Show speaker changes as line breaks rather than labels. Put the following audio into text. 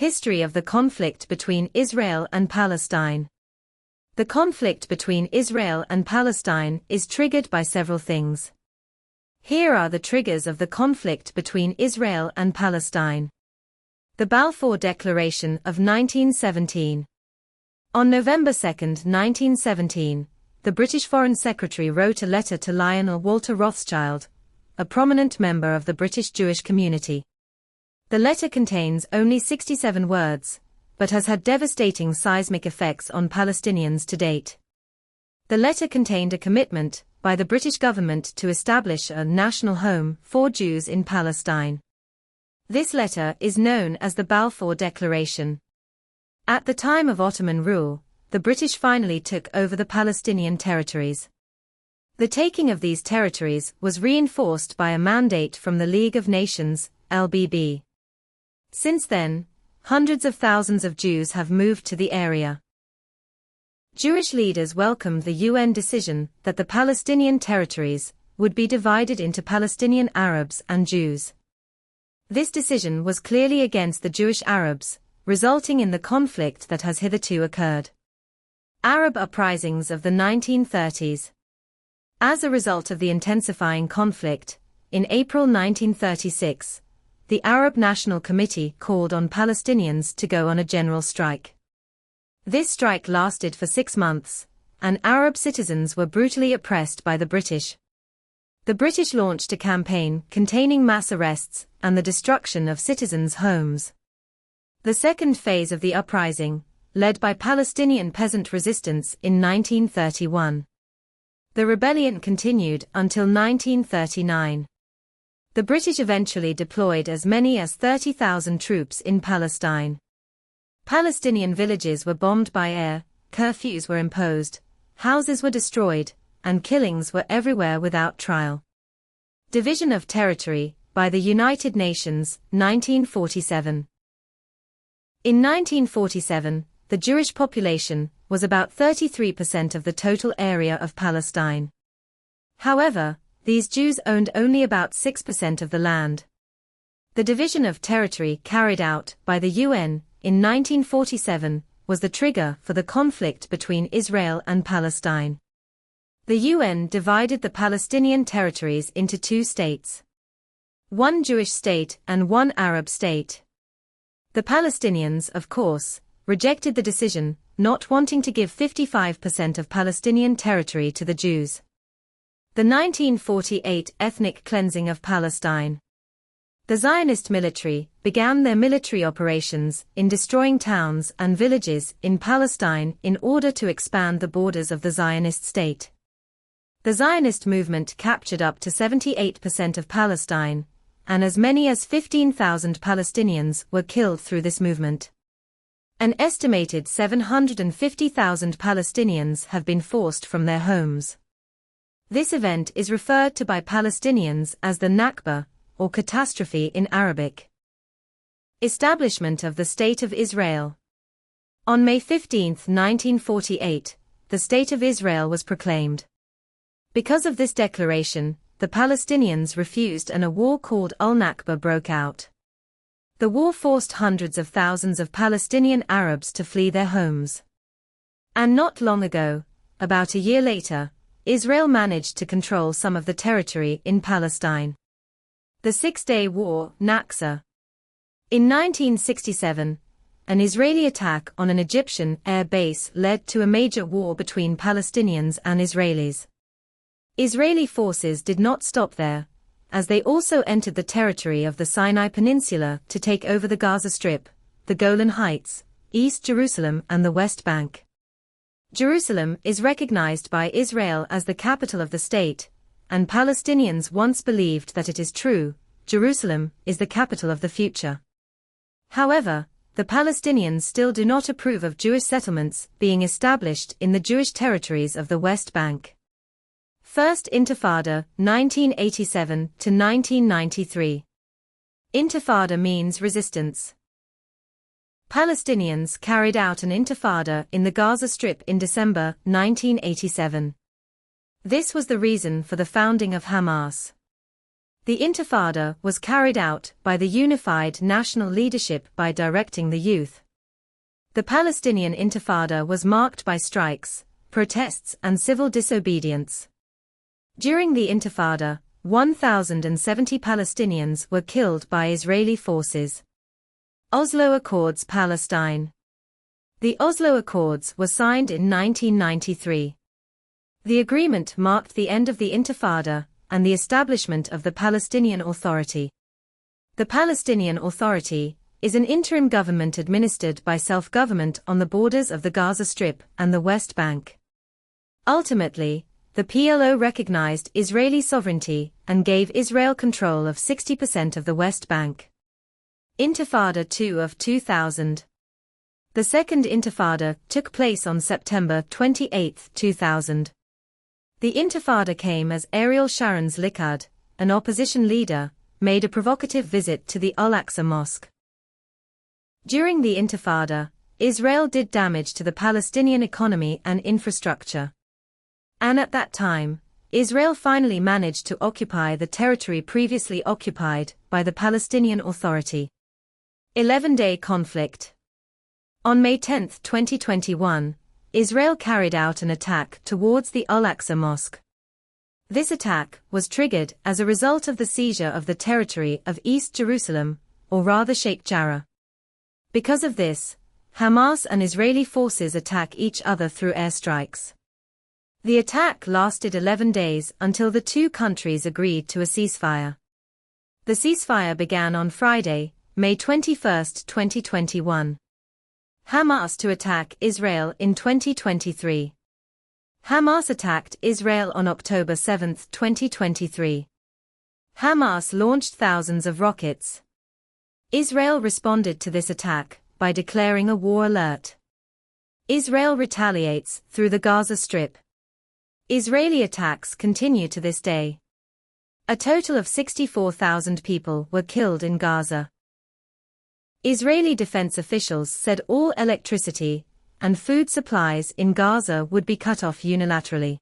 History of the conflict between Israel and Palestine. The conflict between Israel and Palestine is triggered by several things. Here are the triggers of the conflict between Israel and Palestine. The Balfour Declaration of 1917. On November 2, 1917, the British Foreign Secretary wrote a letter to Lionel Walter Rothschild, a prominent member of the British Jewish community. The letter contains only 67 words, but has had devastating seismic effects on Palestinians to date. The letter contained a commitment by the British government to establish a national home for Jews in Palestine. This letter is known as the Balfour Declaration. At the time of Ottoman rule, the British finally took over the Palestinian territories. The taking of these territories was reinforced by a mandate from the League of Nations, LBB. Since then, hundreds of thousands of Jews have moved to the area. Jewish leaders welcomed the UN decision that the Palestinian territories would be divided into Palestinian Arabs and Jews. This decision was clearly against the Jewish Arabs, resulting in the conflict that has hitherto occurred. Arab uprisings of the 1930s. As a result of the intensifying conflict, in April 1936, the Arab National Committee called on Palestinians to go on a general strike. This strike lasted for 6 months, and Arab citizens were brutally oppressed by the British. The British launched a campaign containing mass arrests and the destruction of citizens' homes. The second phase of the uprising, led by Palestinian peasant resistance in 1931. The rebellion continued until 1939. The British eventually deployed as many as 30,000 troops in Palestine. Palestinian villages were bombed by air, curfews were imposed, houses were destroyed, and killings were everywhere without trial. Division of territory by the United Nations, 1947. In 1947, the Jewish population was about 33% of the total area of Palestine. However, these Jews owned only about 6% of the land. The division of territory carried out by the UN in 1947 was the trigger for the conflict between Israel and Palestine. The UN divided the Palestinian territories into 2 states. One Jewish state and one Arab state. The Palestinians, of course, rejected the decision, not wanting to give 55% of Palestinian territory to the Jews. The 1948 ethnic cleansing of Palestine. The Zionist military began their military operations in destroying towns and villages in Palestine in order to expand the borders of the Zionist state. The Zionist movement captured up to 78% of Palestine, and as many as 15,000 Palestinians were killed through this movement. An estimated 750,000 Palestinians have been forced from their homes. This event is referred to by Palestinians as the Nakba, or catastrophe in Arabic. Establishment of the State of Israel. On May 15, 1948, the State of Israel was proclaimed. Because of this declaration, the Palestinians refused and a war called Al-Nakba broke out. The war forced hundreds of thousands of Palestinian Arabs to flee their homes. And not long ago, about a year later, Israel managed to control some of the territory in Palestine. The Six-Day War, Nakba. In 1967, an Israeli attack on an Egyptian air base led to a major war between Palestinians and Israelis. Israeli forces did not stop there, as they also entered the territory of the Sinai Peninsula to take over the Gaza Strip, the Golan Heights, East Jerusalem and the West Bank. Jerusalem is recognized by Israel as the capital of the state, and Palestinians once believed that it is true, Jerusalem is the capital of the future. However, the Palestinians still do not approve of Jewish settlements being established in the Jewish territories of the West Bank. First Intifada, 1987 to 1993. Intifada means resistance. Palestinians carried out an intifada in the Gaza Strip in December 1987. This was the reason for the founding of Hamas. The Intifada was carried out by the unified national leadership by directing the youth. The Palestinian Intifada was marked by strikes, protests and civil disobedience. During the Intifada, 1,070 Palestinians were killed by Israeli forces. Oslo Accords Palestine. The Oslo Accords were signed in 1993. The agreement marked the end of the Intifada and the establishment of the Palestinian Authority. The Palestinian Authority is an interim government administered by self-government on the borders of the Gaza Strip and the West Bank. Ultimately, the PLO recognized Israeli sovereignty and gave Israel control of 60% of the West Bank. Intifada II of 2000. The Second Intifada took place on September 28, 2000. The Intifada came as Ariel Sharon's Likud, an opposition leader, made a provocative visit to the Al-Aqsa Mosque. During the Intifada, Israel did damage to the Palestinian economy and infrastructure. And at that time, Israel finally managed to occupy the territory previously occupied by the Palestinian Authority. 11-day conflict. On May 10, 2021, Israel carried out an attack towards the Al-Aqsa Mosque. This attack was triggered as a result of the seizure of the territory of East Jerusalem, or rather Sheikh Jarrah. Because of this, Hamas and Israeli forces attack each other through airstrikes. The attack lasted 11 days until the two countries agreed to a ceasefire. The ceasefire began on Friday, May 21, 2021. Hamas to attack Israel in 2023. Hamas attacked Israel on October 7, 2023. Hamas launched thousands of rockets. Israel responded to this attack by declaring a war alert. Israel retaliates through the Gaza Strip. Israeli attacks continue to this day. A total of 64,000 people were killed in Gaza. Israeli defense officials said all electricity and food supplies in Gaza would be cut off unilaterally.